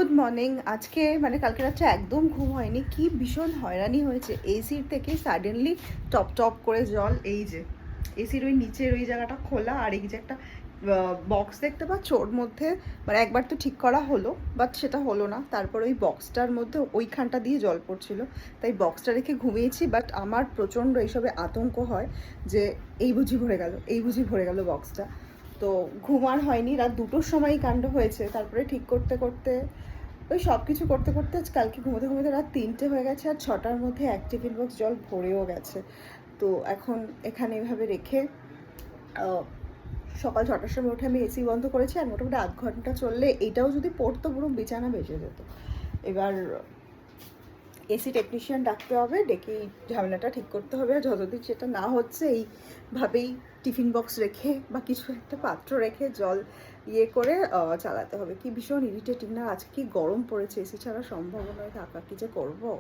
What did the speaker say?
Good morning. আজকে মানে কালকে রাত্রে একদম ঘুম হয়নি, কি ভীষণ হয়রানি হয়েছে। এসির থেকে সাডেনলি টপ টপ করে জল, এই যে এসির ওই নিচের ওই জায়গাটা খোলা, আর এই যে একটা বক্স দেখতে পাচ্ছ, ওর মধ্যে মানে একবার তো ঠিক করা হলো, বাট সেটা হলো না। তারপর ওই বক্সটার মধ্যে ওইখানটা দিয়ে জল পড়ছিল, তাই বক্সটা রেখে ঘুমিয়েছি। বাট আমার প্রচণ্ড এইসবে আতঙ্ক হয় যে এই বুঝি ভরে গেল, এই বুঝি ভরে গেল বক্সটা। তো ঘুম আর হয়নি, রাত 2টোর সময়ই কাণ্ড হয়েছে। তারপরে ঠিক করতে করতে ওই সব কিছু করতে করতে কালকে ঘুমোতে ঘুমোতে রাত 3টে হয়ে গেছে, আর 6টার মধ্যে এক টিফিন বক্স জল ভরেও গেছে। তো এখন এখানে এভাবে রেখে সকাল 6টার সময় উঠে আমি এসি বন্ধ করেছি, আর মোটামুটি আধ ঘন্টা চললে এইটাও যদি পড়তো পুরো বিছানা ভেসে যেত। এবার এসি টেকনিশিয়ান ডাকতে হবে, ডেকে এই ঝামেলাটা ঠিক করতে হবে। আর যতদিন সেটা না হচ্ছে এইভাবেই টিফিন বক্স রেখে বা কিছু একটা পাত্র রেখে জল করে চালাতে হবে। কি ভীষণ ইরিটেটিং না, আজকে কি গরম পড়েছে, এসি ছাড়া সম্ভব নয় থাকা, কি যে করবো।